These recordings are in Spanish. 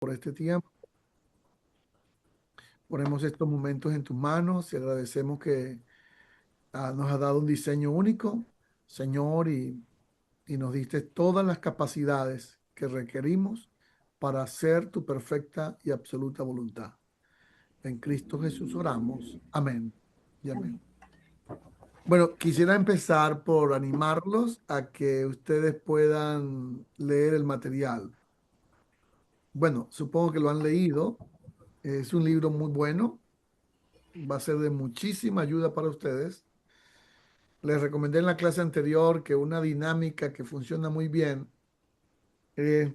por este tiempo. Ponemos estos momentos en tus manos y agradecemos que nos has dado un diseño único, Señor, y nos diste todas las capacidades que requerimos para hacer tu perfecta y absoluta voluntad. En Cristo Jesús oramos. Amén y amén. Amén. Bueno, quisiera empezar por animarlos a que ustedes puedan leer el material. Bueno, supongo que lo han leído. Es un libro muy bueno. Va a ser de muchísima ayuda para ustedes. Les recomendé en la clase anterior que una dinámica que funciona muy bien es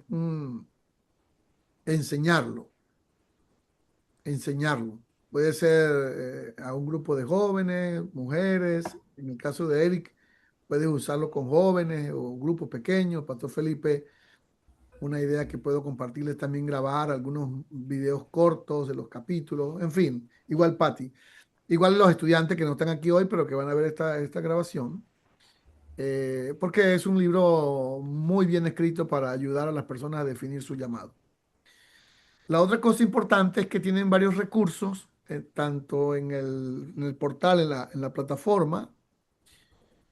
enseñarlo, enseñarlo. Puede ser a un grupo de jóvenes, mujeres. En el caso de Eric, puedes usarlo con jóvenes o grupos pequeños. Pastor Felipe, una idea que puedo compartirles también, grabar algunos videos cortos de los capítulos. En fin, igual Patti. Igual los estudiantes que no están aquí hoy, pero que van a ver esta grabación. Porque es un libro muy bien escrito para ayudar a las personas a definir su llamado. La otra cosa importante es que tienen varios recursos, tanto en el portal, en la plataforma,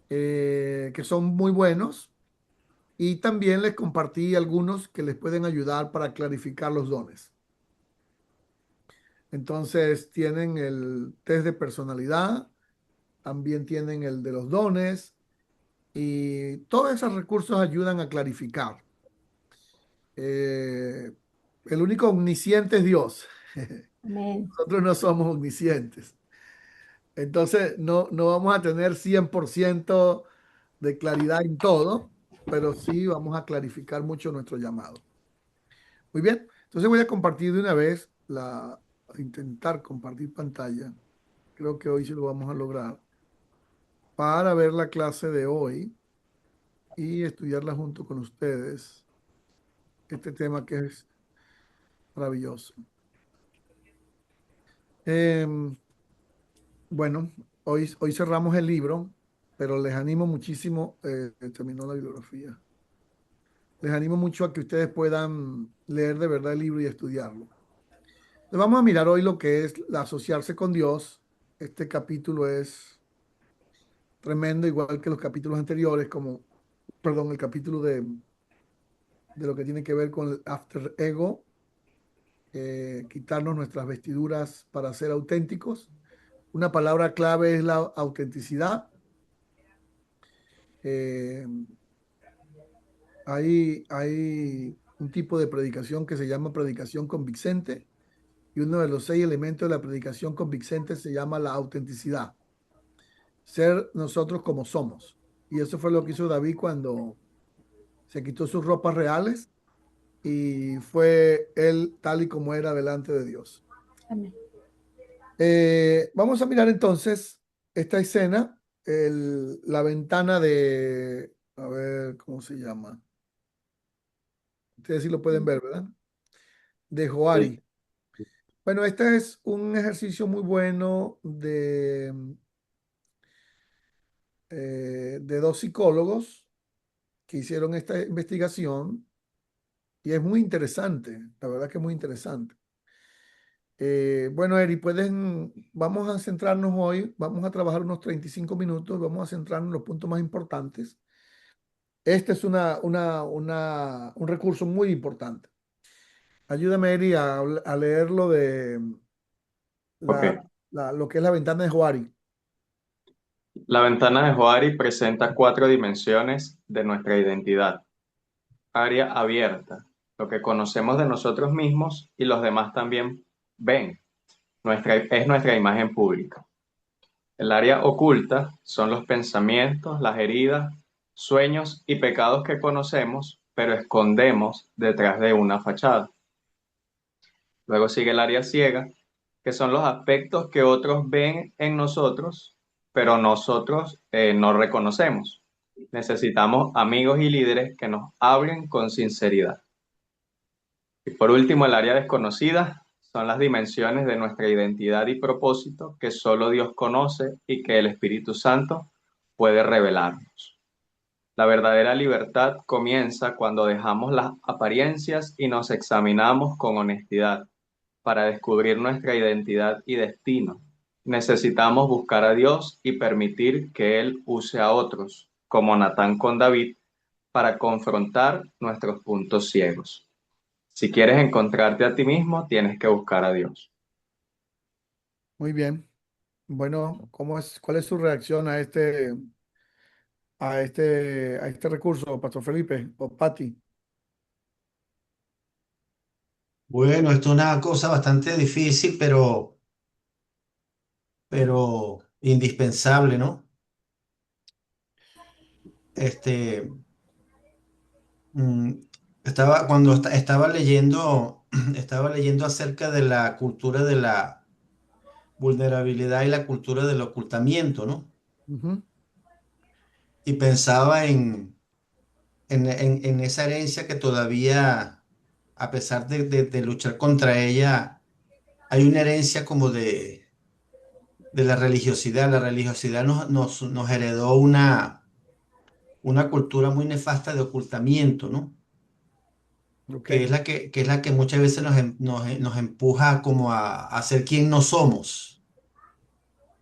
que son muy buenos. Y también les compartí algunos que les pueden ayudar para clarificar los dones. Entonces tienen el test de personalidad, también tienen el de los dones y todos esos recursos ayudan a clarificar. Eh, el único omnisciente es Dios. Amén. Nosotros no somos omniscientes. Entonces, no vamos a tener 100% de claridad en todo, pero sí vamos a clarificar mucho nuestro llamado. Muy bien, entonces voy a compartir de una vez, a intentar compartir pantalla. Creo que hoy sí lo vamos a lograr para ver la clase de hoy y estudiarla junto con ustedes. Este tema que es maravilloso. Em, Bueno, hoy cerramos el libro, pero les animo muchísimo, terminó la bibliografía. Les animo mucho a que ustedes puedan leer de verdad el libro y estudiarlo. Les vamos a mirar hoy lo que es asociarse con Dios. Este capítulo es tremendo, igual que los capítulos anteriores, perdón, el capítulo de lo que tiene que ver con el after ego, quitarnos nuestras vestiduras para ser auténticos. Una palabra clave es la autenticidad. Eh, hay un tipo de predicación que se llama predicación convincente y uno de los 6 elementos de la predicación convincente se llama la autenticidad, ser nosotros como somos. Y eso fue lo que hizo David cuando se quitó sus ropas reales y fue él tal y como era delante de Dios. Amén. Vamos a mirar entonces esta escena, la ventana de, a ver, ¿cómo se llama? Ustedes sí lo pueden ver, ¿verdad? De Sí. Joari. Bueno, este es un ejercicio muy bueno de dos psicólogos que hicieron esta investigación y es muy interesante, la verdad que es muy interesante. Bueno, Eri, vamos a centrarnos hoy, vamos a trabajar unos 35 minutos, vamos a centrarnos en los puntos más importantes. Este es un recurso muy importante. Ayúdame, Eri, a leer lo de Ok. lo que es la ventana de Joari. La ventana de Joari presenta 4 dimensiones de nuestra identidad. Área abierta, lo que conocemos de nosotros mismos y los demás también ven. Es nuestra imagen pública. El área oculta son los pensamientos, las heridas, sueños y pecados que conocemos, pero escondemos detrás de una fachada. Luego sigue el área ciega, que son los aspectos que otros ven en nosotros, pero nosotros no reconocemos. Necesitamos amigos y líderes que nos hablen con sinceridad. Y por último, el área desconocida son las dimensiones de nuestra identidad y propósito que solo Dios conoce y que el Espíritu Santo puede revelarnos. La verdadera libertad comienza cuando dejamos las apariencias y nos examinamos con honestidad para descubrir nuestra identidad y destino. Necesitamos buscar a Dios y permitir que Él use a otros, como Natán con David, para confrontar nuestros puntos ciegos. Si quieres encontrarte a ti mismo, tienes que buscar a Dios. Muy bien. Bueno, cuál es su reacción a este recurso, Pastor Felipe o Patti? Bueno, esto es una cosa bastante difícil, pero indispensable, ¿no? Este, mm, estaba leyendo, estaba leyendo acerca de la cultura de la vulnerabilidad y la cultura del ocultamiento, ¿no? Ujú. Y pensaba en esa herencia que todavía, a pesar de luchar contra ella, hay una herencia como de la religiosidad. La religiosidad nos heredó una cultura muy nefasta de ocultamiento, ¿no? Ok. Que es la que muchas veces nos empuja como a ser quien no somos.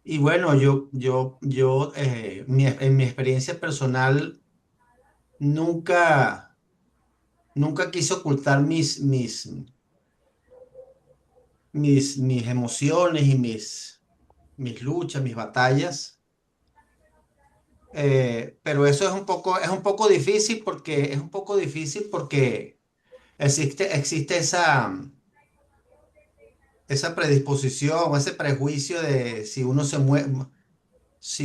Y bueno, en mi experiencia personal, nunca, nunca quise ocultar mis emociones y mis luchas, mis batallas. Pero eso es un poco difícil porque, es un poco difícil porque existe esa predisposición, ese prejuicio de si uno se muestra Es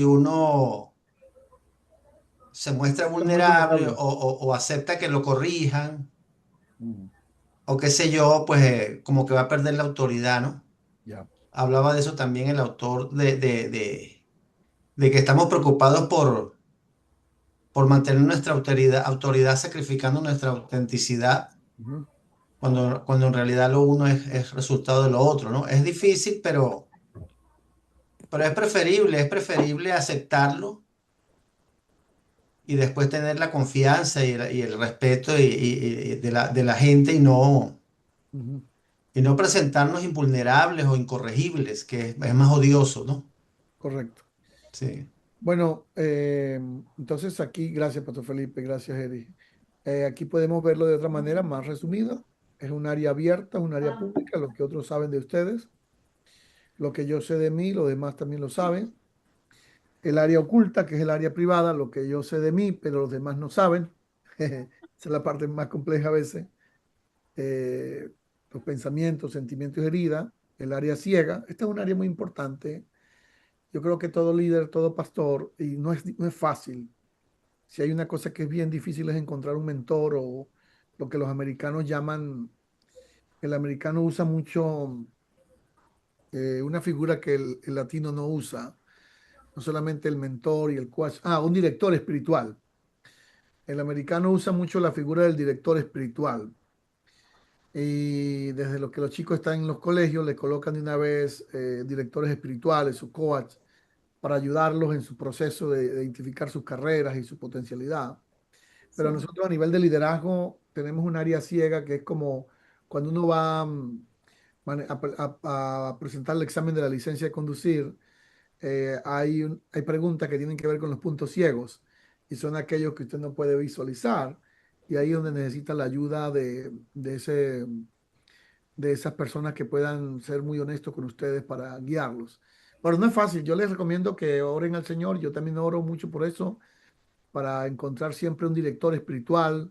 muy vulnerable vulnerable. o acepta que lo corrijan, Mm. o qué sé yo, pues como que va a perder la autoridad, ¿no? Ya. Hablaba de eso también el autor de que estamos preocupados por mantener nuestra autoridad sacrificando nuestra autenticidad, Ujú. cuando en realidad lo uno es resultado de lo otro, ¿no? Es difícil, pero es preferible aceptarlo y después tener la confianza y el respeto de la gente Ujú. y no presentarnos invulnerables o incorregibles, que es más odioso, ¿no? Correcto. Sí, Bueno, entonces aquí, gracias, Pastor Felipe, gracias, Eddie. Aquí podemos verlo de otra manera, más resumida. Es un área abierta, es un área pública, lo que otros saben de ustedes, lo que yo sé de mí, los demás también lo saben. El área oculta, que es el área privada, lo que yo sé de mí, pero los demás no saben. Esa es la parte más compleja a veces. Eh, los pensamientos, sentimientos y heridas. El área ciega, esta es un área muy importante. Yo creo que todo líder, todo pastor, y no es fácil. Si hay una cosa que es bien difícil es encontrar un mentor o lo que los americanos llaman, el americano usa mucho una figura que el latino no usa, no solamente el mentor y el coach, un director espiritual. El americano usa mucho la figura del director espiritual. Y desde lo que los chicos están en los colegios, le colocan de una vez directores espirituales o coach para ayudarlos en su proceso de identificar sus carreras y su potencialidad. Pero nosotros a nivel de liderazgo tenemos un área ciega que es como cuando uno va a presentar el examen de la licencia de conducir, hay preguntas que tienen que ver con los puntos ciegos y son aquellos que usted no puede visualizar y ahí es donde necesita la ayuda de esas personas que puedan ser muy honestos con ustedes para guiarlos. Pero no es fácil, yo les recomiendo que oren al Señor, yo también oro mucho por eso, para encontrar siempre un director espiritual,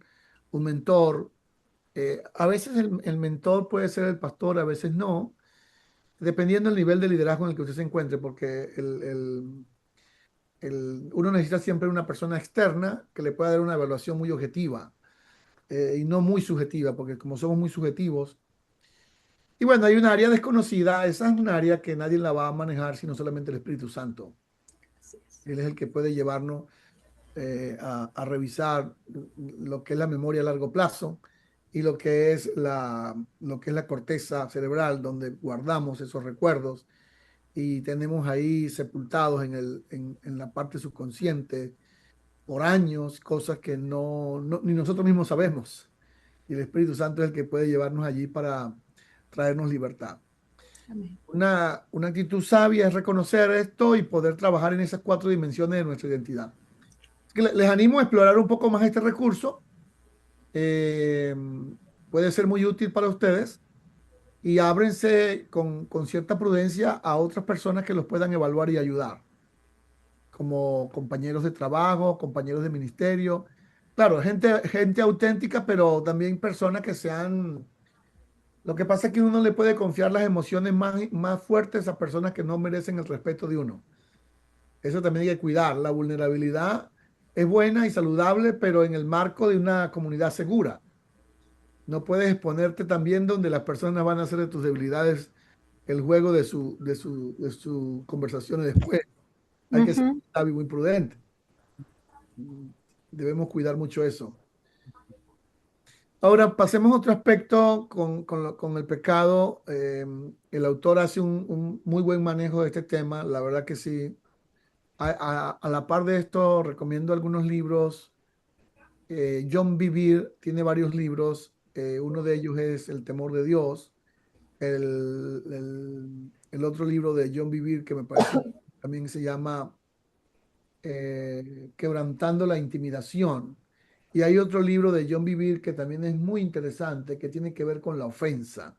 un mentor. A veces el mentor puede ser el pastor, a veces no, dependiendo del nivel de liderazgo en el que usted se encuentre, porque uno necesita siempre una persona externa que le pueda dar una evaluación muy objetiva y no muy subjetiva, porque como somos muy subjetivos, y bueno, hay un área desconocida, esa es un área que nadie la va a manejar sino solamente el Espíritu Santo. Él es el que puede llevarnos a revisar lo que es la memoria a largo plazo y lo que es la corteza cerebral, donde guardamos esos recuerdos y tenemos ahí sepultados en la parte subconsciente por años, cosas que ni nosotros mismos sabemos. Y el Espíritu Santo es el que puede llevarnos allí para traernos libertad. Amén. Una actitud sabia es reconocer esto y poder trabajar en esas 4 dimensiones de nuestra identidad. Así que les animo a explorar un poco más este recurso. Eh, Puede ser muy útil para ustedes y ábrense con cierta prudencia a otras personas que los puedan evaluar y ayudar, como compañeros de trabajo, compañeros de ministerio. Claro, gente auténtica, pero también personas que sean... Lo que pasa es que uno le puede confiar las emociones más fuertes a personas que no merecen el respeto de uno. Eso también hay que cuidar. La vulnerabilidad es buena y saludable, pero en el marco de una comunidad segura. No puedes exponerte también donde las personas van a hacer de tus debilidades el juego de su conversaciones después. Hay que ser Ujú. muy sabio y muy prudente. Debemos cuidar mucho eso. Ahora pasemos a otro aspecto con el pecado. El autor hace un muy buen manejo de este tema, la verdad que sí. A la par de esto, recomiendo algunos libros. John Bevere tiene varios libros. Uno de ellos es El temor de Dios. El otro libro de John Bevere que me parece también se llama Quebrantando la intimidación. Y hay otro libro de John Bevere que también es muy interesante, que tiene que ver con la ofensa.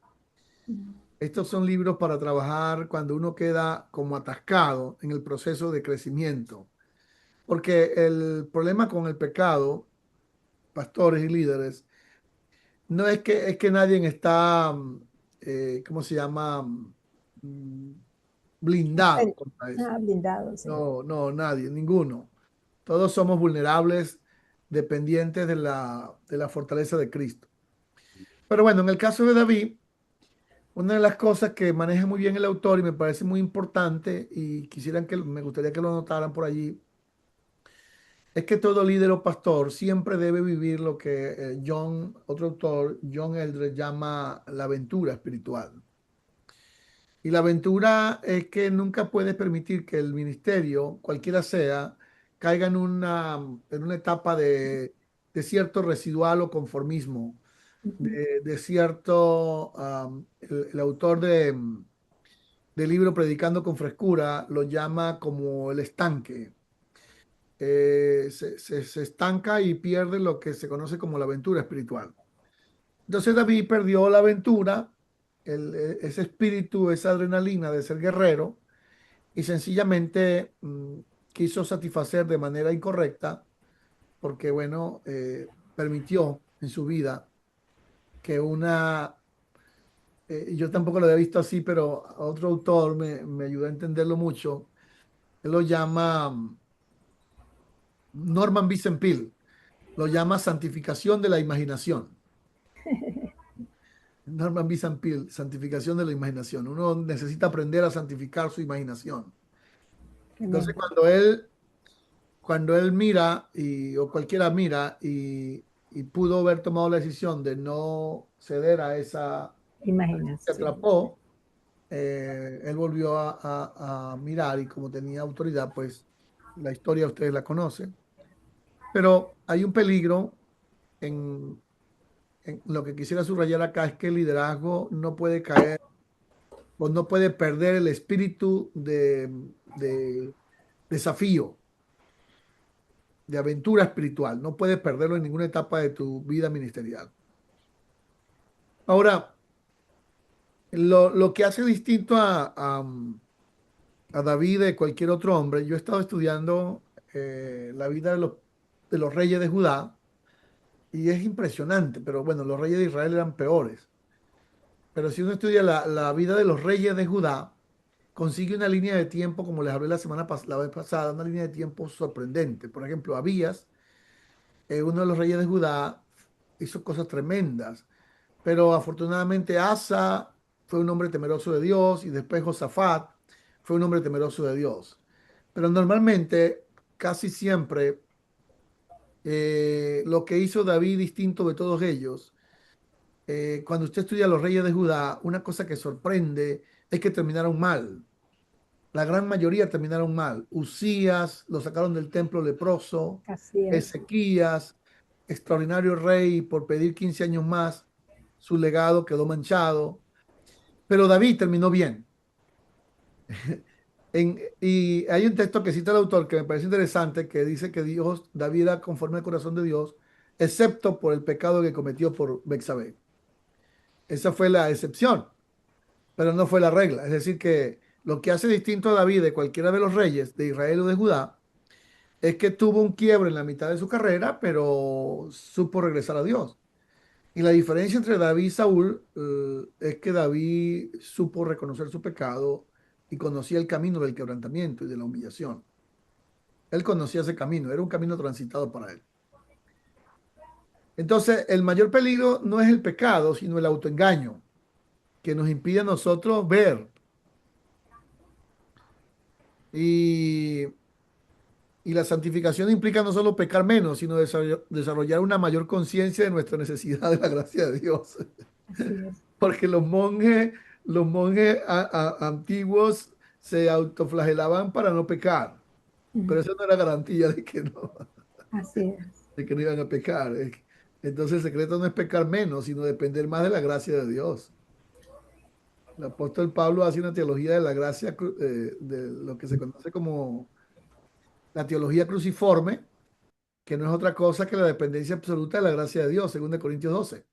Estos son libros para trabajar cuando uno queda como atascado en el proceso de crecimiento. Porque el problema con el pecado, pastores y líderes, no es que nadie está, ¿cómo se llama? Mm, Blindado contra eso. Blindado, sí. No, no, nadie, ninguno. Todos somos vulnerables, dependientes de la fortaleza de Cristo. Pero bueno, en el caso de David, una de las cosas que maneja muy bien el autor y me parece muy importante y me gustaría que lo notaran por allí, es que todo líder o pastor siempre debe vivir lo que otro autor, John Eldredge, llama la aventura espiritual. Y la aventura es que nunca puedes permitir que el ministerio, cualquiera sea, caiga en una etapa de cierto residual o conformismo, Ujú. de cierto, el autor del libro Predicando con Frescura lo llama como el estanque. Se estanca y pierde lo que se conoce como la aventura espiritual. Entonces David perdió la aventura, ese espíritu, esa adrenalina de ser guerrero y sencillamente quiso satisfacer de manera incorrecta porque, bueno, permitió en su vida que yo tampoco lo había visto así, pero otro autor me ayudó a entenderlo mucho. Él lo llama Norman Vincent Peale, lo llama santificación de la imaginación. Norman Vincent Peale, santificación de la imaginación. Uno necesita aprender a santificar su imaginación. Entonces, Tremendo. cuando él mira, o cualquiera mira, y pudo haber tomado la decisión de no ceder a esa que Imaginación. atrapó, él volvió a mirar y como tenía autoridad, pues la historia ustedes la conocen. Pero hay un peligro en lo que quisiera subrayar acá es que el liderazgo no puede caer o no puede perder el espíritu de desafío, de aventura espiritual. No puedes perderlo en ninguna etapa de tu vida ministerial. Ahora, lo que hace distinto a David de cualquier otro hombre, yo he estado estudiando la vida de los reyes de Judá y es impresionante, pero bueno, los reyes de Israel eran peores. Pero si uno estudia la vida de los reyes de Judá, consigue una línea de tiempo, como les hablé la vez pasada, una línea de tiempo sorprendente. Por ejemplo, Abías, uno de los reyes de Judá, hizo cosas tremendas, pero afortunadamente Asa fue un hombre temeroso de Dios y después Josafat fue un hombre temeroso de Dios. Pero normalmente, casi siempre, lo que hizo David distinto de todos ellos, cuando usted estudia a los reyes de Judá, una cosa que sorprende es que terminaron mal. La gran mayoría terminaron mal. Usías lo sacaron del templo leproso. Así es. Ezequías, extraordinario rey, por pedir 15 años más, su legado quedó manchado. Pero David terminó bien. Y hay un texto que cita el autor que me parece interesante, que dice que David era conforme al corazón de Dios, excepto por el pecado que cometió por Betsabé. Esa fue la excepción, pero no fue la regla. Es decir, que lo que hace distinto a David de cualquiera de los reyes de Israel o de Judá es que tuvo un quiebre en la mitad de su carrera, pero supo regresar a Dios. Y la diferencia entre David y Saúl es que David supo reconocer su pecado y conocía el camino del quebrantamiento y de la humillación. Él conocía ese camino, era un camino transitado para él. Entonces, el mayor peligro no es el pecado, sino el autoengaño, que nos impide a nosotros ver. Y, y la santificación implica no solo pecar menos, sino desarrollar una mayor conciencia de nuestra necesidad de la gracia de Dios. Así es. Porque los monjes antiguos se autoflagelaban para no pecar, pero eso no era garantía Así es. de que no iban a pecar. Entonces el secreto no es pecar menos, sino depender más de la gracia de Dios. El apóstol Pablo hace una teología de la gracia, de lo que se conoce como la teología cruciforme, que no es otra cosa que la dependencia absoluta de la gracia de Dios, según de Corintios 12.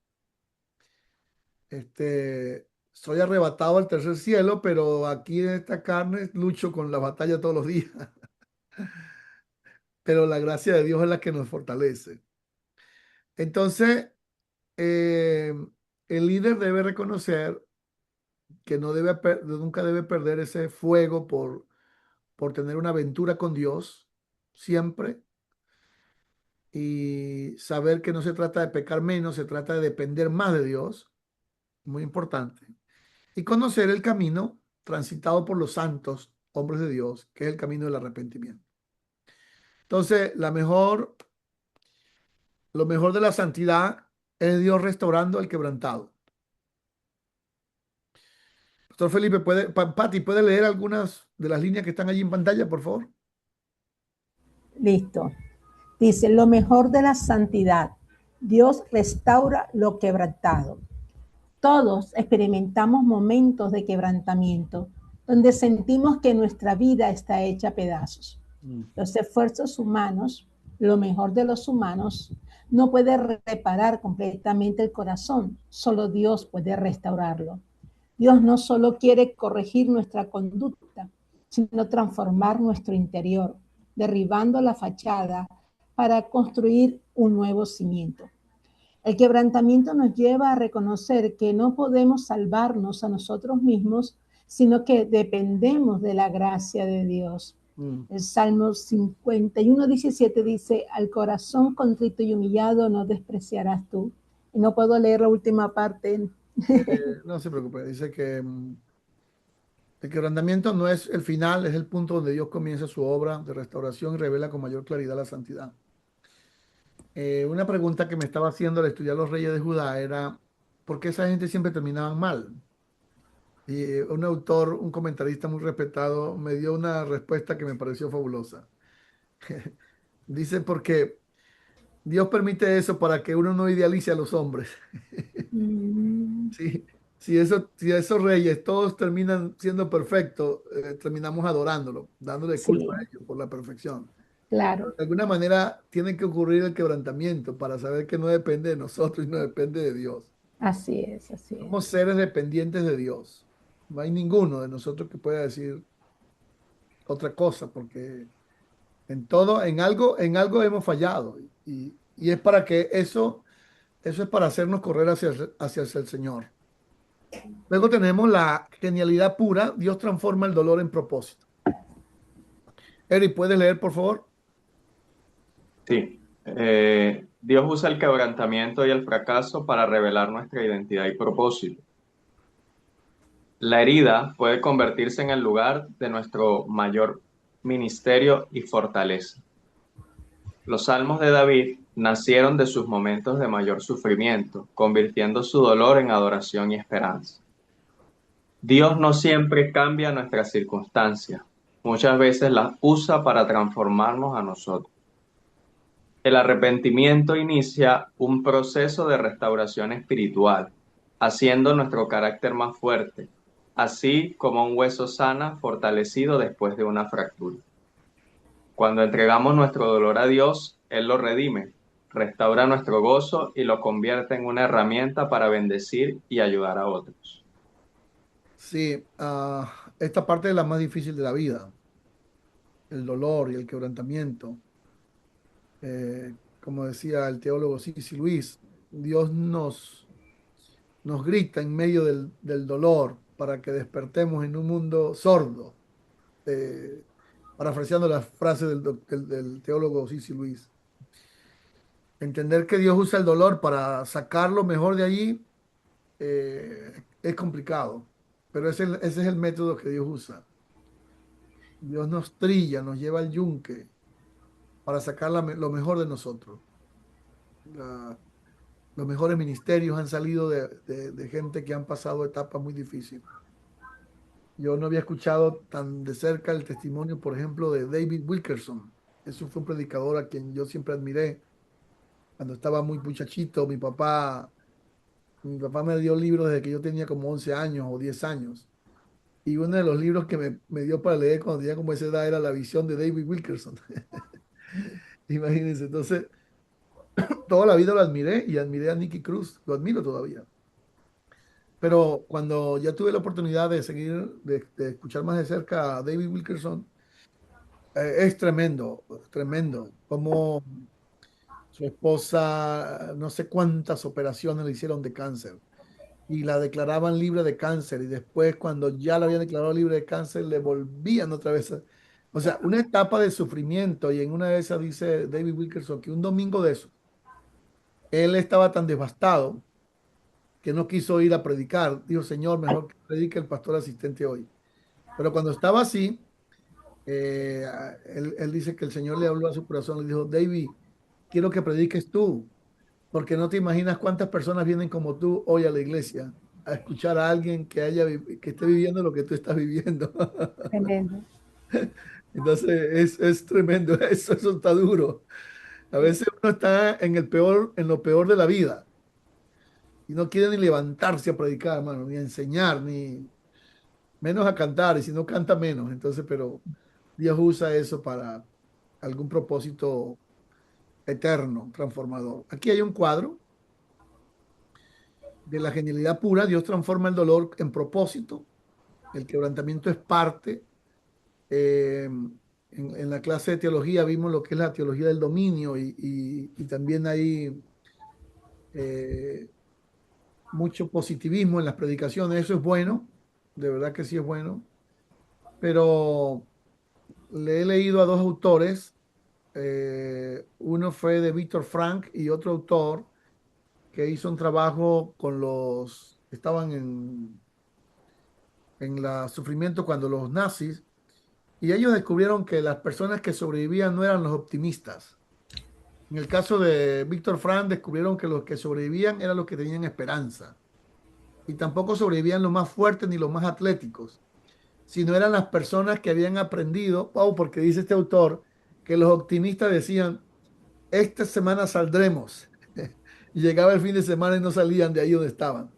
Soy arrebatado al tercer cielo, pero aquí en esta carne lucho con la batalla todos los días. Pero la gracia de Dios es la que nos fortalece. Entonces, eh, el líder debe reconocer que nunca debe perder ese fuego por tener una aventura con Dios, siempre, y saber que no se trata de pecar menos, se trata de depender más de Dios, muy importante. Y conocer el camino transitado por los santos, hombres de Dios, que es el camino del arrepentimiento. Entonces, lo mejor de la santidad es Dios restaurando al quebrantado. Pastor Felipe, Pati, ¿puede leer algunas de las líneas que están allí en pantalla, por favor? Listo. Dice, lo mejor de la santidad. Dios restaura lo quebrantado. Todos experimentamos momentos de quebrantamiento donde sentimos que nuestra vida está hecha a pedazos. Los esfuerzos humanos, lo mejor de los humanos, no puede reparar completamente el corazón. Solo Dios puede restaurarlo. Dios no solo quiere corregir nuestra conducta, sino transformar nuestro interior, derribando la fachada para construir un nuevo cimiento. El quebrantamiento nos lleva a reconocer que no podemos salvarnos a nosotros mismos, sino que dependemos de la gracia de Dios. El Salmo 51:17 dice, al corazón contrito y humillado no despreciarás tú. Y no puedo leer la última parte. No se preocupe, dice que el quebrantamiento no es el final, es el punto donde Dios comienza su obra de restauración y revela con mayor claridad la santidad. Una pregunta que me estaba haciendo al estudiar los reyes de Judá era, ¿por qué esa gente siempre terminaban mal? Y un autor, un comentarista muy respetado, me dio una respuesta que me pareció fabulosa. Dice, porque Dios permite eso para que uno no idealice a los hombres. Sí, si esos reyes todos terminan siendo perfectos, terminamos adorándolo, dándole culto Sí, a ellos por la perfección. claro. De alguna manera tiene que ocurrir el quebrantamiento para saber que no depende de nosotros y no depende de Dios. Así es, así Somos es. seres dependientes de Dios. No hay ninguno de nosotros que pueda decir otra cosa, porque en algo hemos fallado. Y es para que eso es para hacernos correr hacia el Señor. Luego tenemos la genialidad pura. Dios transforma el dolor en propósito. Eric, ¿puedes leer, por favor? Sí. Dios usa el quebrantamiento y el fracaso para revelar nuestra identidad y propósito. La herida puede convertirse en el lugar de nuestro mayor ministerio y fortaleza. Los salmos de David nacieron de sus momentos de mayor sufrimiento, convirtiendo su dolor en adoración y esperanza. Dios no siempre cambia nuestras circunstancias, muchas veces las usa para transformarnos a nosotros. El arrepentimiento inicia un proceso de restauración espiritual, haciendo nuestro carácter más fuerte, así como un hueso sana fortalecido después de una fractura. Cuando entregamos nuestro dolor a Dios, Él lo redime, restaura nuestro gozo y lo convierte en una herramienta para bendecir y ayudar a otros. Sí, esta parte es la más difícil de la vida, el dolor y el quebrantamiento. Como decía el teólogo C.C. Lewis, Dios nos grita en medio del dolor para que despertemos en un mundo sordo, eh, parafraseando la frase del teólogo C.C. Lewis. Entender que Dios usa el dolor para sacar lo mejor de allí es complicado, pero ese es el método que Dios usa. Dios nos trilla, nos lleva al yunque para sacar lo mejor de nosotros. La- los mejores ministerios han salido de gente que han pasado etapas muy difíciles. Yo no había escuchado tan de cerca el testimonio, por ejemplo, de David Wilkerson. Eso fue un predicador a quien yo siempre admiré. Cuando estaba muy muchachito, mi papá me dio libros desde que yo tenía como 11 años o 10 años. Y uno de los libros que me dio para leer cuando tenía como esa edad era La visión de David Wilkerson. Imagínense, entonces toda la vida lo admiré y admiré a Nicky Cruz, lo admiro todavía. Pero cuando ya tuve la oportunidad de seguir, de escuchar más de cerca a David Wilkerson, es tremendo, tremendo. Como su esposa, no sé cuántas operaciones le hicieron de cáncer y la declaraban libre de cáncer y después cuando ya la habían declarado libre de cáncer le volvían otra vez. O sea, una etapa de sufrimiento y en una de esas dice David Wilkerson que un domingo de eso, él estaba tan devastado que no quiso ir a predicar. Dijo, Señor, mejor que predique el pastor asistente hoy. Pero cuando estaba así, él dice que el Señor le habló a su corazón, le dijo, David, quiero que prediques tú, porque no te imaginas cuántas personas vienen como tú hoy a la iglesia a escuchar a alguien que esté viviendo lo que tú estás viviendo. Tremendo. Entonces es tremendo, eso está duro. A veces uno está en lo peor de la vida y no quiere ni levantarse a predicar, hermano, ni a enseñar, ni menos a cantar, y si no canta menos. Entonces, pero Dios usa eso para algún propósito eterno, transformador. Aquí hay un cuadro de la genialidad pura. Dios transforma el dolor en propósito. El quebrantamiento es parte. En la clase de teología vimos lo que es la teología del dominio y también hay eh, mucho positivismo en las predicaciones. Eso es bueno, de verdad que sí es bueno. Pero le he leído a dos autores. Uno fue de Víctor Frank y otro autor que hizo un trabajo con los que estaban en la sufrimiento cuando los nazis, y ellos descubrieron que las personas que sobrevivían no eran los optimistas. En el caso de Víctor Frank, descubrieron que los que sobrevivían eran los que tenían esperanza. Y tampoco sobrevivían los más fuertes ni los más atléticos, sino eran las personas que habían aprendido, porque dice este autor, que los optimistas decían, esta semana saldremos. Y llegaba el fin de semana y no salían de ahí donde estaban.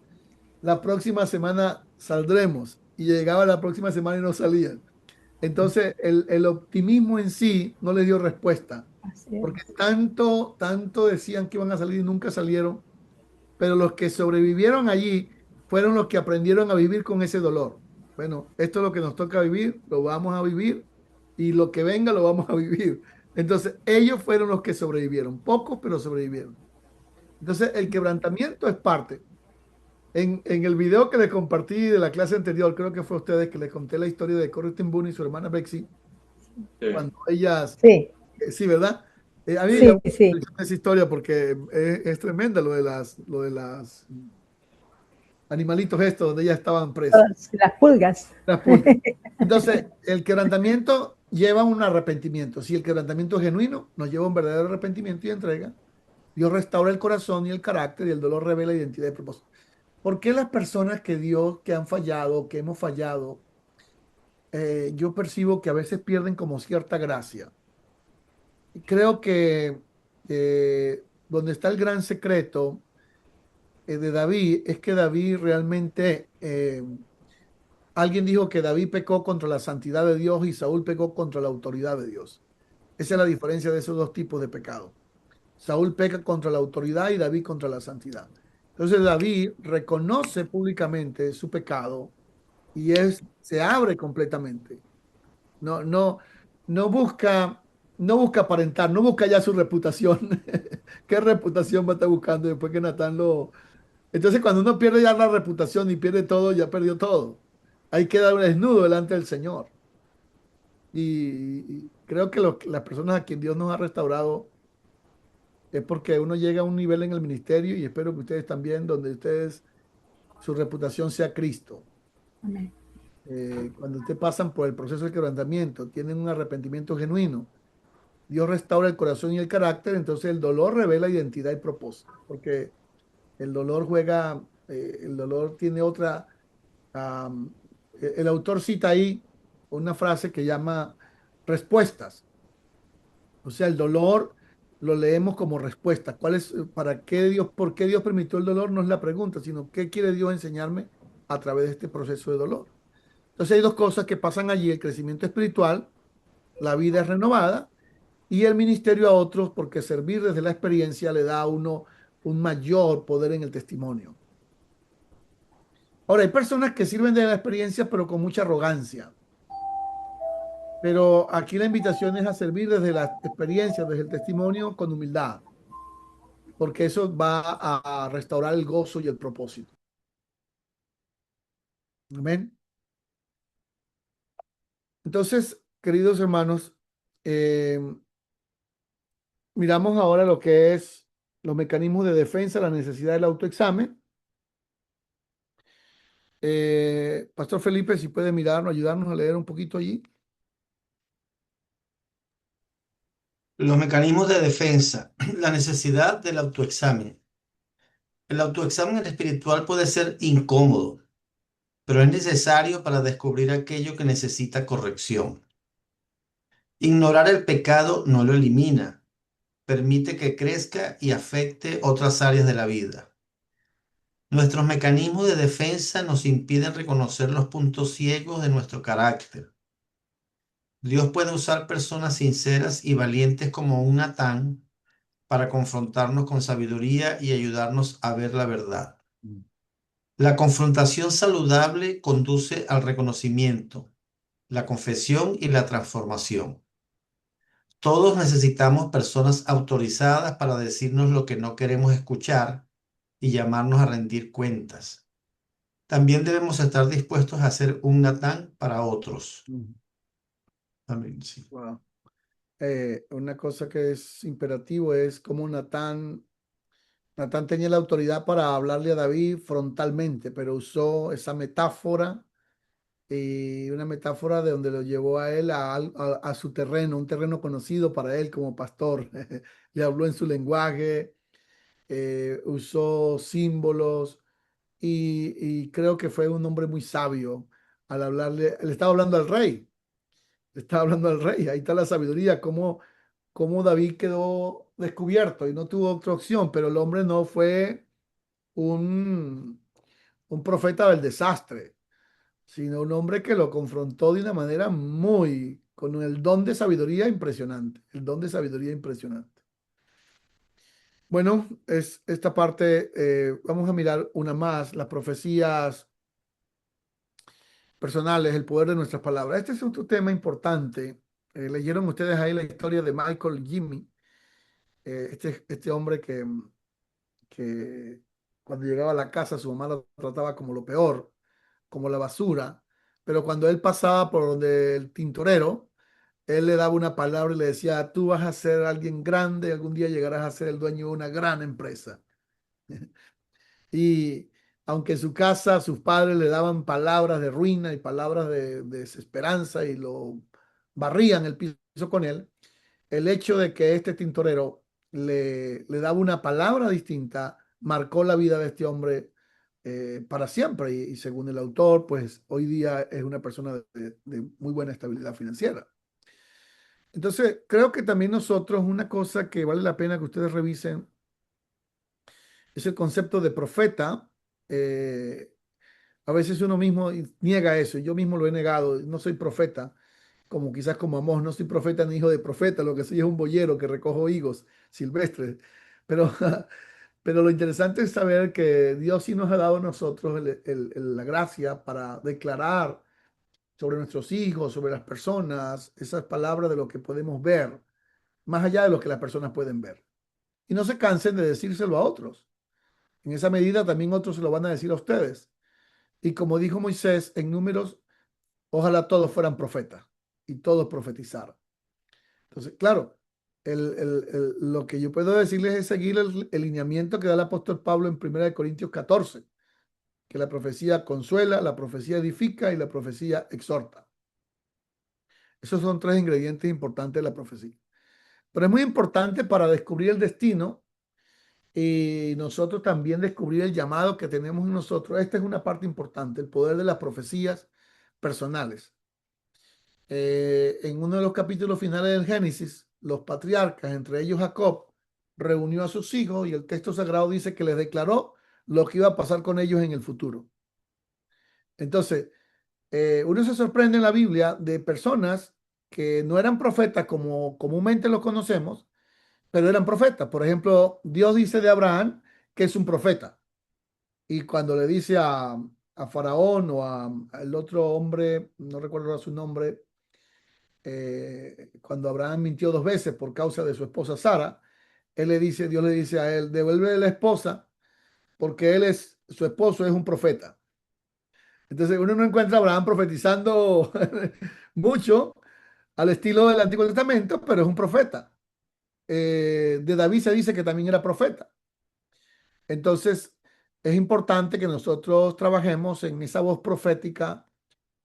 La próxima semana saldremos. Y llegaba la próxima semana y no salían. Entonces, el optimismo en sí no le dio respuesta, Así porque es. tanto decían que iban a salir y nunca salieron, pero los que sobrevivieron allí fueron los que aprendieron a vivir con ese dolor. Bueno, esto es lo que nos toca vivir, lo vamos a vivir y lo que venga lo vamos a vivir. Entonces, ellos fueron los que sobrevivieron, pocos, pero sobrevivieron. Entonces, el quebrantamiento es parte. En el video que les compartí de la clase anterior, creo que fue a ustedes que les conté la historia de Corrie ten Boom y su hermana Bexy, Sí. cuando ellas, Sí, sí, ¿verdad? A mí me sí, llamó la sí. atención esa historia porque es tremenda lo de las animalitos estos donde ellas estaban presas, Las pulgas. las pulgas. Entonces, el quebrantamiento lleva un arrepentimiento. Si el quebrantamiento es genuino, nos lleva a un verdadero arrepentimiento y entrega. Dios restaura el corazón y el carácter y el dolor revela identidad y propósito. ¿Por qué las personas que han fallado, que hemos fallado, yo percibo que a veces pierden como cierta gracia? Creo que donde está el gran secreto de David es que David realmente, alguien dijo que David pecó contra la santidad de Dios y Saúl pecó contra la autoridad de Dios. Esa es la diferencia de esos dos tipos de pecado. Saúl peca contra la autoridad y David contra la santidad. Entonces David reconoce públicamente su pecado y se abre completamente. No, no, no busca, no busca aparentar, no busca ya su reputación. ¿Qué reputación va a estar buscando después que Natán lo... Entonces cuando uno pierde ya la reputación y pierde todo, ya perdió todo. Hay que dar un desnudo delante del Señor. Y creo que las personas a quien Dios nos ha restaurado es porque uno llega a un nivel en el ministerio y espero que ustedes también, donde ustedes, su reputación sea Cristo. Amén. Cuando ustedes pasan por el proceso de quebrantamiento, tienen un arrepentimiento genuino, Dios restaura el corazón y el carácter, entonces el dolor revela identidad y propósito, porque el dolor juega, el dolor tiene otra, el autor cita ahí una frase que llama respuestas. O sea, el dolor lo leemos como respuesta. ¿Cuál es, para qué Dios, por qué Dios permitió el dolor? No es la pregunta, sino qué quiere Dios enseñarme a través de este proceso de dolor. Entonces hay dos cosas que pasan allí, el crecimiento espiritual, la vida es renovada y el ministerio a otros, porque servir desde la experiencia le da a uno un mayor poder en el testimonio. Ahora, hay personas que sirven de la experiencia, pero con mucha arrogancia. Pero aquí la invitación es a servir desde la experiencia, desde el testimonio, con humildad, porque eso va a restaurar el gozo y el propósito. Amén. Entonces, queridos hermanos, eh, miramos ahora lo que es los mecanismos de defensa, la necesidad del autoexamen. Pastor Felipe, si puede mirarnos, ayudarnos a leer un poquito allí. Los mecanismos de defensa, la necesidad del autoexamen. El autoexamen espiritual puede ser incómodo, pero es necesario para descubrir aquello que necesita corrección. Ignorar el pecado no lo elimina, permite que crezca y afecte otras áreas de la vida. Nuestros mecanismos de defensa nos impiden reconocer los puntos ciegos de nuestro carácter. Dios puede usar personas sinceras y valientes como un Natán para confrontarnos con sabiduría y ayudarnos a ver la verdad. La confrontación saludable conduce al reconocimiento, la confesión y la transformación. Todos necesitamos personas autorizadas para decirnos lo que no queremos escuchar y llamarnos a rendir cuentas. También debemos estar dispuestos a ser un Natán para otros. Amén. Sí. Wow. Una cosa que es imperativo es cómo Natán tenía la autoridad para hablarle a David frontalmente, pero usó esa metáfora y una metáfora de donde lo llevó a él a su terreno, un terreno conocido para él como pastor. Le habló en su lenguaje, usó símbolos y creo que fue un hombre muy sabio al hablarle, le estaba hablando al rey, le estaba hablando al rey, ahí está la sabiduría, cómo David quedó descubierto y no tuvo otra opción, pero el hombre no fue un, un profeta del desastre, sino un hombre que lo confrontó de una manera con el don de sabiduría impresionante, el don de sabiduría impresionante. Bueno, es esta parte, vamos a mirar una más, las profecías personales, el poder de nuestras palabras. Este es otro tema importante. Leyeron ustedes ahí la historia de Michael Jimmy, este hombre que cuando llegaba a la casa su mamá lo trataba como lo peor, como la basura, pero cuando él pasaba por donde el tintorero, él le daba una palabra y le decía, tú vas a ser alguien grande, algún día llegarás a ser el dueño de una gran empresa. Y aunque en su casa sus padres le daban palabras de ruina y palabras de desesperanza y lo barrían el piso con él, el hecho de que este tintorero le daba una palabra distinta marcó la vida de este hombre para siempre. Y según el autor, pues hoy día es una persona de muy buena estabilidad financiera. Entonces, creo que también nosotros, una cosa que vale la pena que ustedes revisen es el concepto de profeta. Eh, a veces uno mismo niega eso. Yo mismo lo he negado. No soy profeta, como quizás como Amós. No soy profeta ni hijo de profeta. Lo que soy es un boyero que recojo higos silvestres. Pero, pero lo interesante es saber que Dios sí nos ha dado a nosotros la gracia para declarar sobre nuestros hijos, sobre las personas, esas palabras de lo que podemos ver, más allá de lo que las personas pueden ver. Y no se cansen de decírselo a otros. En esa medida también otros se lo van a decir a ustedes. Y como dijo Moisés en Números, ojalá todos fueran profetas y todos profetizaran. Entonces, claro, lo que yo puedo decirles es seguir el lineamiento que da el apóstol Pablo en 1 Corintios 14, que la profecía consuela, la profecía edifica y la profecía exhorta. Esos son tres ingredientes importantes de la profecía. Pero es muy importante para descubrir el destino y nosotros también descubrir el llamado que tenemos en nosotros. Esta es una parte importante, el poder de las profecías personales. En uno de los capítulos finales del Génesis, los patriarcas, entre ellos Jacob, reunió a sus hijos y el texto sagrado dice que les declaró lo que iba a pasar con ellos en el futuro. Entonces, uno se sorprende en la Biblia de personas que no eran profetas como comúnmente los conocemos, pero eran profetas. Por ejemplo, Dios dice de Abraham que es un profeta. Y cuando le dice a Faraón o al otro hombre, no recuerdo su nombre, cuando Abraham mintió 2 veces por causa de su esposa Sara, Dios le dice a él, devuelve la esposa porque su esposo es un profeta. Entonces uno no encuentra a Abraham profetizando mucho al estilo del Antiguo Testamento, pero es un profeta. De David se dice que también era profeta. Entonces es importante que nosotros trabajemos en esa voz profética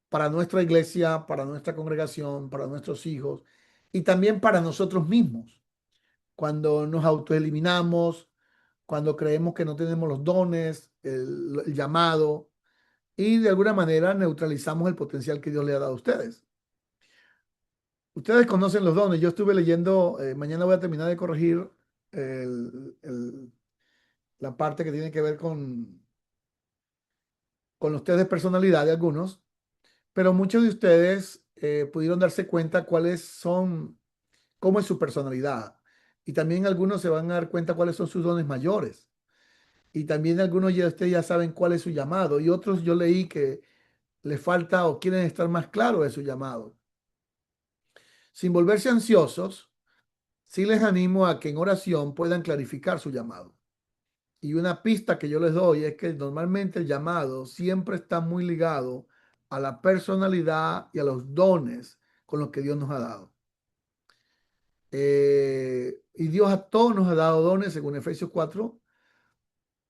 para nuestra iglesia, para nuestra congregación, para nuestros hijos y también para nosotros mismos. Cuando nos autoeliminamos, cuando creemos que no tenemos los dones, el llamado y de alguna manera neutralizamos el potencial que Dios le ha dado a ustedes. Ustedes conocen los dones. Yo estuve leyendo, mañana voy a terminar de corregir el- el- la parte que tiene que ver con los test de personalidad de algunos, pero muchos de ustedes pudieron darse cuenta cuáles son, cómo es su personalidad. Y también algunos se van a dar cuenta cuáles son sus dones mayores. Y también algunos de ustedes ya saben cuál es su llamado. Y otros yo leí que les falta o quieren estar más claros de su llamado. Sin volverse ansiosos, sí les animo a que en oración puedan clarificar su llamado. Y una pista que yo les doy es que normalmente el llamado siempre está muy ligado a la personalidad y a los dones con los que Dios nos ha dado. Y Dios a todos nos ha dado dones, según Efesios 4.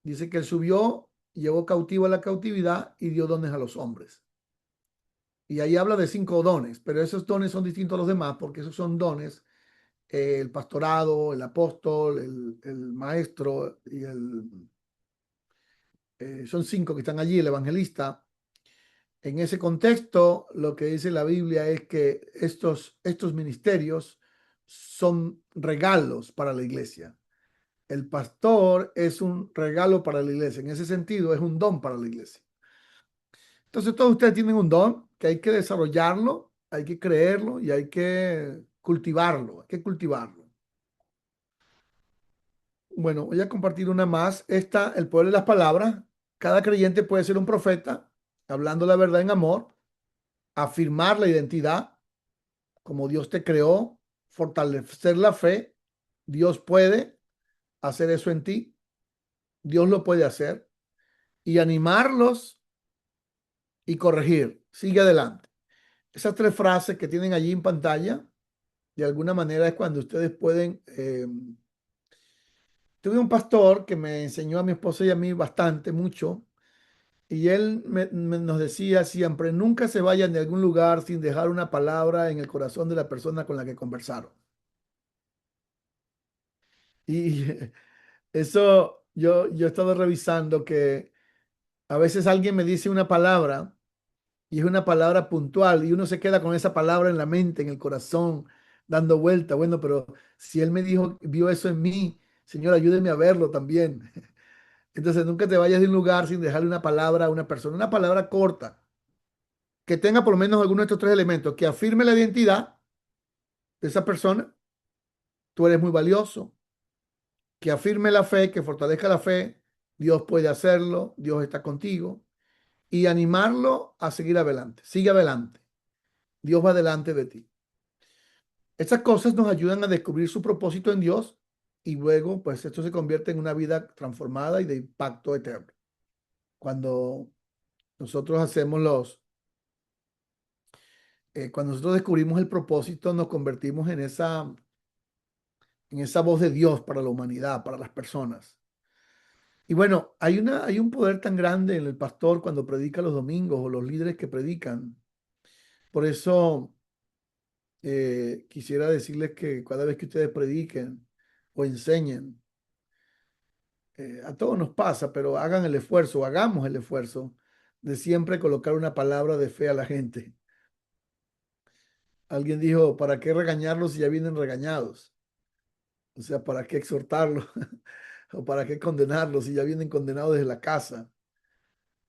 Dice que Él subió, llevó cautivo a la cautividad y dio dones a los hombres. Y ahí habla de 5 dones, pero esos dones son distintos a los demás porque esos son dones, el pastorado, el apóstol, el maestro y son 5 que están allí, el evangelista. En ese contexto, lo que dice la Biblia es que estos ministerios son regalos para la iglesia. El pastor es un regalo para la iglesia. En ese sentido, es un don para la iglesia. Entonces, todos ustedes tienen un don que hay que desarrollarlo, hay que creerlo y hay que cultivarlo. Hay que cultivarlo. Bueno, voy a compartir una más. Esta, el poder de las palabras. Cada creyente puede ser un profeta, hablando la verdad en amor, afirmar la identidad como Dios te creó, fortalecer la fe. Dios puede hacer eso en ti. Dios lo puede hacer. Y animarlos y corregir. Sigue adelante. Esas 3 frases que tienen allí en pantalla, de alguna manera es cuando ustedes pueden... tuve un pastor que me enseñó a mi esposa y a mí bastante, mucho, y él nos decía siempre, nunca se vayan de algún lugar sin dejar una palabra en el corazón de la persona con la que conversaron. Y eso yo he estado revisando que A veces alguien me dice una palabra y es una palabra puntual y uno se queda con esa palabra en la mente, en el corazón, dando vuelta. Bueno, pero si él me dijo, vio eso en mí, Señor, ayúdeme a verlo también. Entonces nunca te vayas de un lugar sin dejarle una palabra a una persona, una palabra corta, que tenga por lo menos alguno de estos tres elementos, que afirme la identidad de esa persona, tú eres muy valioso, que afirme la fe, que fortalezca la fe, Dios puede hacerlo, Dios está contigo, y animarlo a seguir adelante, sigue adelante, Dios va delante de ti. Estas cosas nos ayudan a descubrir su propósito en Dios y luego pues esto se convierte en una vida transformada y de impacto eterno. Cuando nosotros hacemos cuando nosotros descubrimos el propósito, nos convertimos en esa voz de Dios para la humanidad, para las personas. Y bueno, hay un poder tan grande en el pastor cuando predica los domingos o los líderes que predican. Por eso quisiera decirles que cada vez que ustedes prediquen o enseñen, a todos nos pasa, pero hagan el esfuerzo, hagamos el esfuerzo de siempre colocar una palabra de fe a la gente. Alguien dijo, ¿para qué regañarlos si ya vienen regañados? O sea, ¿para qué exhortarlos? ¿O para qué condenarlos si ya vienen condenados desde la casa?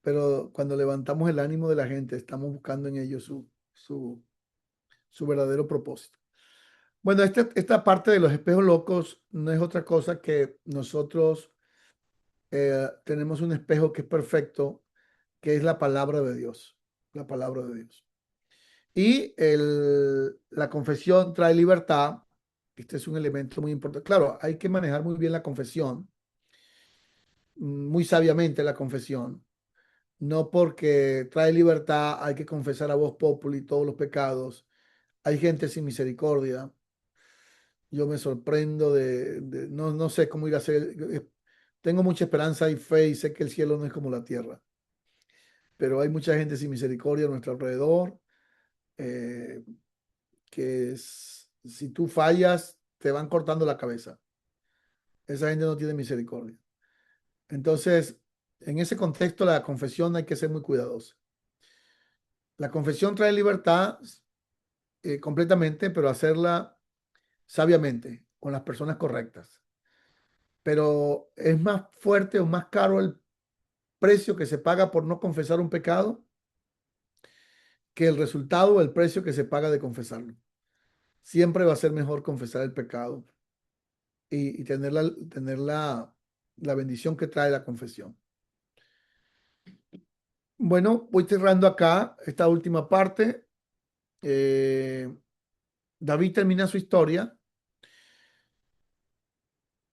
Pero cuando levantamos el ánimo de la gente, estamos buscando en ellos su verdadero propósito. Bueno, esta parte de los espejos locos no es otra cosa que nosotros tenemos un espejo que es perfecto, que es la palabra de Dios. La palabra de Dios. Y la confesión trae libertad. Este es un elemento muy importante. Claro, hay que manejar muy bien la confesión, muy sabiamente la confesión. No porque trae libertad hay que confesar a voz populi todos los pecados. Hay gente sin misericordia. Yo me sorprendo no sé cómo ir a ser. Tengo mucha esperanza y fe y sé que el cielo no es como la tierra. Pero hay mucha gente sin misericordia a nuestro alrededor. eh, si tú fallas, te van cortando la cabeza. Esa gente no tiene misericordia. Entonces, en ese contexto, la confesión hay que ser muy cuidadosa. La confesión trae libertad completamente, pero hacerla sabiamente, con las personas correctas. Pero es más fuerte o más caro el precio que se paga por no confesar un pecado que el resultado o el precio que se paga de confesarlo. Siempre va a ser mejor confesar el pecado y tener la bendición que trae la confesión. Bueno, voy cerrando acá esta última parte. David termina su historia.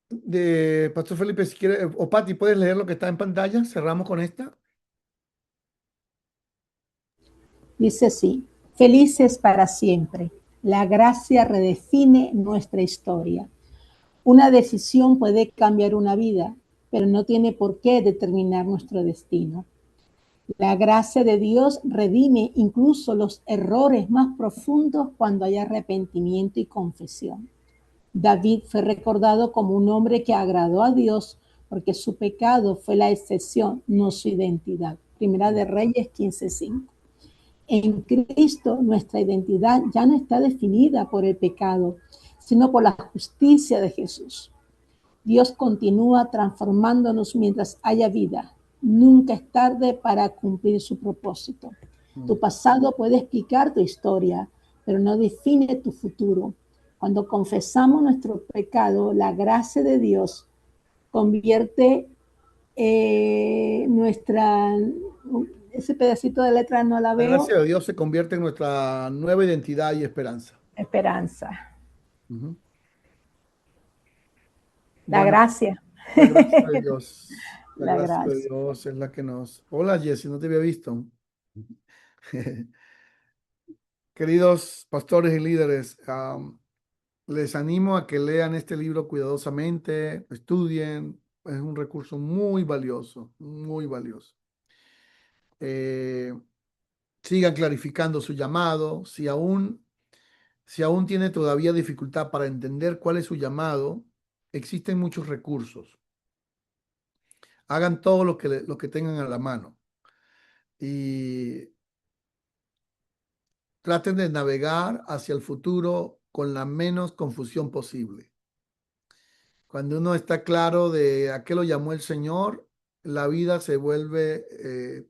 De Pastor Felipe, si quiere, o Pati, ¿puedes leer lo que está en pantalla? Cerramos con esta. Dice así: felices para siempre. La gracia redefine nuestra historia. Una decisión puede cambiar una vida, pero no tiene por qué determinar nuestro destino. La gracia de Dios redime incluso los errores más profundos cuando hay arrepentimiento y confesión. David fue recordado como un hombre que agradó a Dios porque su pecado fue la excepción, no su identidad. Primera de Reyes 15:5. En Cristo nuestra identidad ya no está definida por el pecado, sino por la justicia de Jesús. Dios continúa transformándonos mientras haya vida. Nunca es tarde para cumplir su propósito. Tu pasado puede explicar tu historia, pero no define tu futuro. Cuando confesamos nuestro pecado, la gracia de Dios convierte ese pedacito de letra no la La veo. gracia de Dios se convierte en nuestra nueva identidad y esperanza. Esperanza. Uh-huh. La Bueno, gracia. la gracia de Dios. La La gracia de gracia. Dios es la que nos... Hola, Jessy, no te había visto. Queridos pastores y líderes, les animo a que lean este libro cuidadosamente, estudien. Es un recurso muy valioso, muy valioso. Sigan clarificando su llamado. Si aún tiene todavía dificultad para entender cuál es su llamado, existen muchos recursos. Hagan todo lo que tengan a la mano. y traten de navegar hacia el futuro con la menos confusión posible. Cuando uno está claro de a qué lo llamó el Señor, la vida se vuelve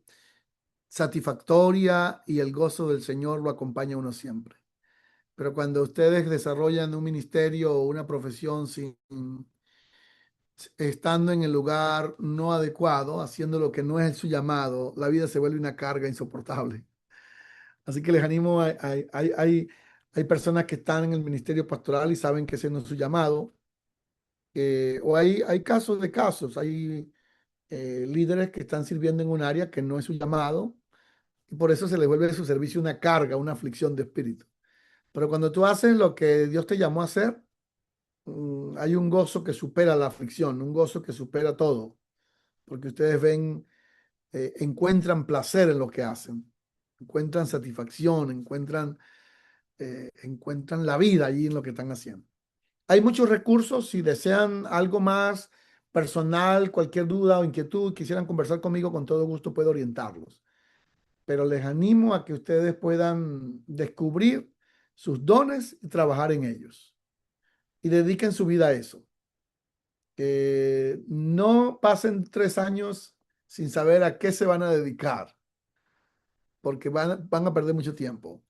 satisfactoria y el gozo del Señor lo acompaña a uno siempre. Pero cuando ustedes desarrollan un ministerio o una profesión estando en el lugar no adecuado, haciendo lo que no es su llamado, la vida se vuelve una carga insoportable. Así que les animo, hay personas que están en el ministerio pastoral y saben que ese no es su llamado, o hay casos de casos, hay líderes que están sirviendo en un área que no es su llamado, y por eso se les vuelve su servicio una carga, una aflicción de espíritu. Pero cuando tú haces lo que Dios te llamó a hacer, hay un gozo que supera la aflicción, un gozo que supera todo, porque ustedes ven, encuentran placer en lo que hacen, encuentran satisfacción, encuentran la vida allí en lo que están haciendo. Hay muchos recursos, si desean algo más personal, cualquier duda o inquietud, quisieran conversar conmigo, con todo gusto puedo orientarlos. Pero les animo a que ustedes puedan descubrir sus dones y trabajar en ellos. Y dediquen su vida a eso. Que no pasen 3 años sin saber a qué se van a dedicar, porque van a perder mucho tiempo.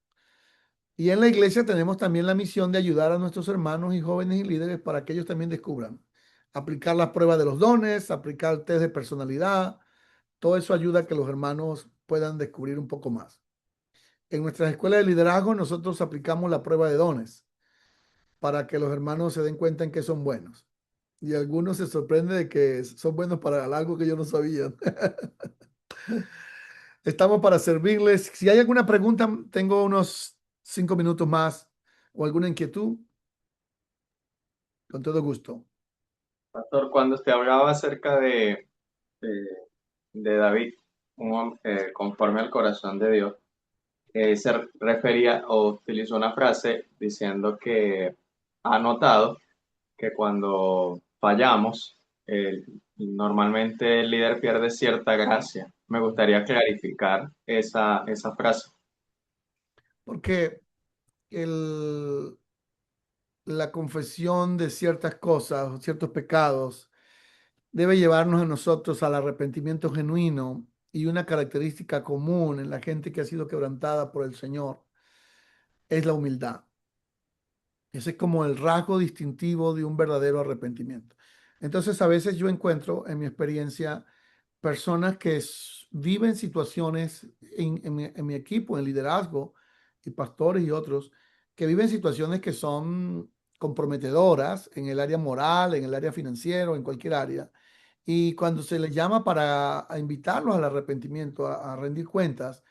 Y en la iglesia tenemos también la misión de ayudar a nuestros hermanos y jóvenes y líderes para que ellos también descubran. Aplicar las pruebas de los dones, aplicar test de personalidad, todo eso ayuda a que los hermanos puedan descubrir un poco más. En nuestras escuelas de liderazgo nosotros aplicamos la prueba de dones para que los hermanos se den cuenta en que son buenos. Y algunos se sorprenden de que son buenos para algo que yo no sabía. Estamos para servirles. Si hay alguna pregunta, tengo unos 5 minutos más o alguna inquietud, con todo gusto. Pastor, cuando usted hablaba acerca de David, conforme al corazón de Dios, se refería o utilizó una frase diciendo que ha notado que cuando fallamos, normalmente el líder pierde cierta gracia. Me gustaría clarificar esa frase. Porque la confesión de ciertas cosas, ciertos pecados, debe llevarnos a nosotros al arrepentimiento genuino, y una característica común en la gente que ha sido quebrantada por el Señor es la humildad. Ese es como el rasgo distintivo de un verdadero arrepentimiento. Entonces, a veces yo encuentro en mi experiencia personas que viven situaciones en mi equipo, en liderazgo, y pastores y otros, que viven situaciones que son comprometedoras en el área moral, en el área financiero, en cualquier área. Y cuando se les llama para invitarlos al arrepentimiento, a rendir cuentas,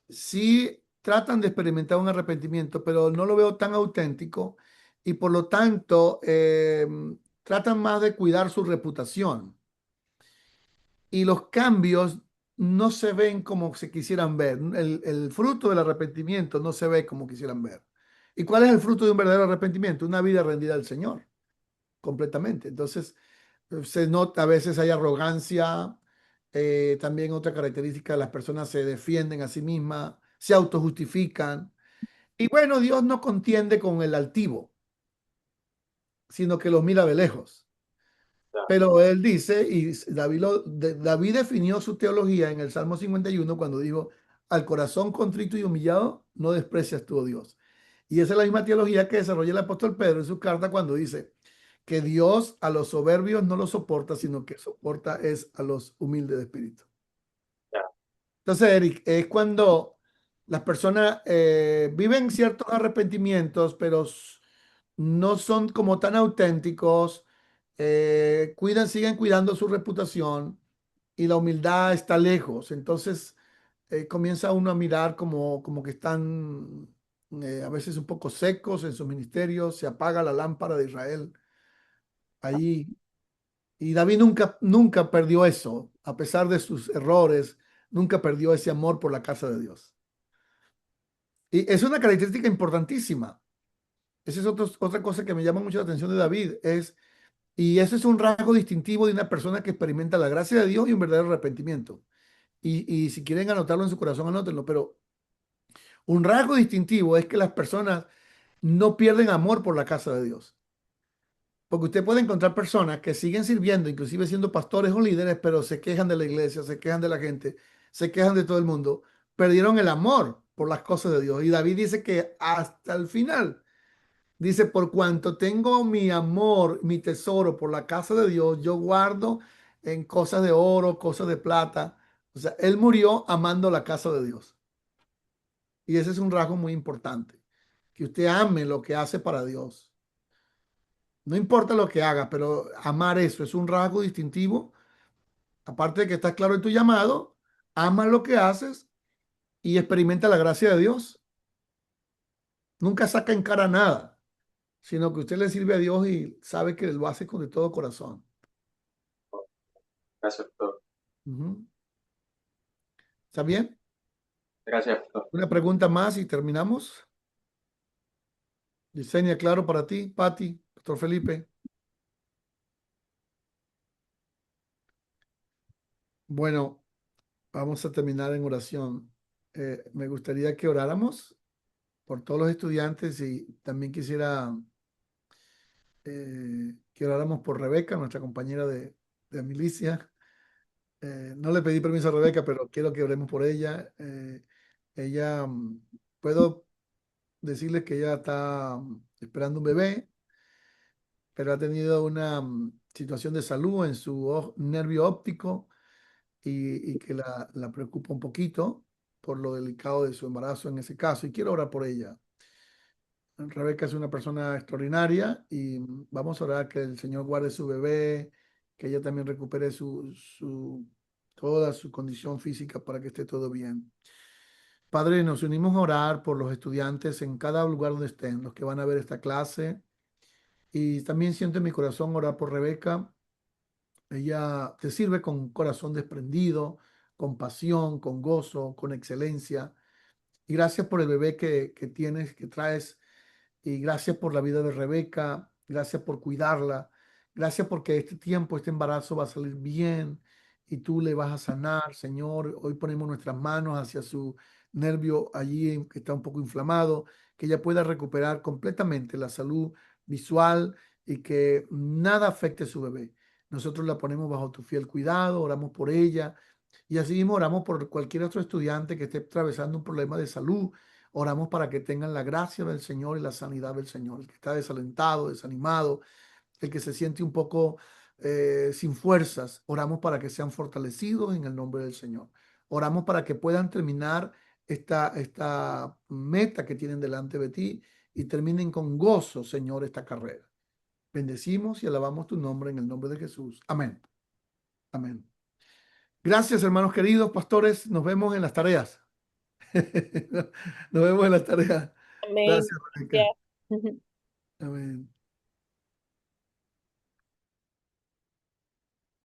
sí tratan de experimentar un arrepentimiento, pero no lo veo tan auténtico, y por lo tanto tratan más de cuidar su reputación, y los cambios no se ven como se quisieran ver. El fruto del arrepentimiento no se ve como quisieran ver. ¿Y cuál es el fruto de un verdadero arrepentimiento? Una vida rendida al Señor, completamente. Entonces, se nota, a veces hay arrogancia, también otra característica, las personas se defienden a sí mismas, se autojustifican. Y bueno, Dios no contiende con el altivo, sino que los mira de lejos. Pero él dice, y David definió su teología en el Salmo 51 cuando dijo: al corazón contrito y humillado no desprecias tú, oh Dios. Y esa es la misma teología que desarrolla el apóstol Pedro en su carta cuando dice que Dios a los soberbios no los soporta, sino que soporta es a los humildes de espíritu. Entonces, Eric, es cuando las personas viven ciertos arrepentimientos, pero no son como tan auténticos, siguen cuidando su reputación, y la humildad está lejos. Entonces, comienza uno a mirar como que están a veces un poco secos en sus ministerios, se apaga la lámpara de Israel allí. Y David nunca perdió eso, a pesar de sus errores, nunca perdió ese amor por la casa de Dios. Y es una característica importantísima. Esa es otra cosa que me llama mucho la atención de David. Y ese es un rasgo distintivo de una persona que experimenta la gracia de Dios y un verdadero arrepentimiento. y si quieren anotarlo en su corazón, anótenlo, pero un rasgo distintivo es que las personas no pierden amor por la casa de Dios. Porque usted puede encontrar personas que siguen sirviendo, inclusive siendo pastores o líderes, pero se quejan de la iglesia, se quejan de la gente, se quejan de todo el mundo. Perdieron el amor por las cosas de Dios. Y David dice que hasta el final, dice, por cuanto tengo mi amor, mi tesoro por la casa de Dios, yo guardo en cosas de oro, cosas de plata. O sea, él murió amando la casa de Dios. Y ese es un rasgo muy importante, que usted ame lo que hace para Dios. No importa lo que haga, pero amar eso es un rasgo distintivo. Aparte de que estás claro en tu llamado, ama lo que haces y experimenta la gracia de Dios. Nunca saca en cara nada, sino que usted le sirve a Dios y sabe que lo hace con de todo corazón. Gracias, pastor. ¿Está bien? Gracias, pastor. Una pregunta más y terminamos. Yesenia, claro para ti, Pati, Pastor Felipe. Bueno, vamos a terminar en oración. Me gustaría que oráramos por todos los estudiantes y también quisiera que oráramos por Rebeca, nuestra compañera de milicia. No le pedí permiso a Rebeca, pero quiero que oremos por ella. Ella, puedo decirles que ella está esperando un bebé, pero ha tenido una situación de salud en su nervio óptico y que la preocupa un poquito por lo delicado de su embarazo en ese caso. Y quiero orar por ella. Rebeca es una persona extraordinaria y vamos a orar que el Señor guarde su bebé, que ella también recupere toda su condición física para que esté todo bien. Padre, nos unimos a orar por los estudiantes en cada lugar donde estén, los que van a ver esta clase. Y también siento en mi corazón orar por Rebeca. Ella te sirve con corazón desprendido, con pasión, con gozo, con excelencia. Y gracias por el bebé que tienes, que traes. Y gracias por la vida de Rebeca, gracias por cuidarla, gracias porque este tiempo, este embarazo va a salir bien y tú le vas a sanar, Señor. Hoy ponemos nuestras manos hacia su nervio allí que está un poco inflamado, que ella pueda recuperar completamente la salud visual y que nada afecte a su bebé. Nosotros la ponemos bajo tu fiel cuidado, oramos por ella y así mismo oramos por cualquier otro estudiante que esté atravesando un problema de salud. Oramos para que tengan la gracia del Señor y la sanidad del Señor. El que está desalentado, desanimado, el que se siente un poco sin fuerzas, oramos para que sean fortalecidos en el nombre del Señor. Oramos para que puedan terminar esta meta que tienen delante de ti y terminen con gozo, Señor, esta carrera. Bendecimos y alabamos tu nombre en el nombre de Jesús. Amén. Amén. Gracias, hermanos queridos, pastores. Nos vemos en las tareas. Nos vemos en las tareas. Amén. Gracias, Rebeca. Gracias. Amén.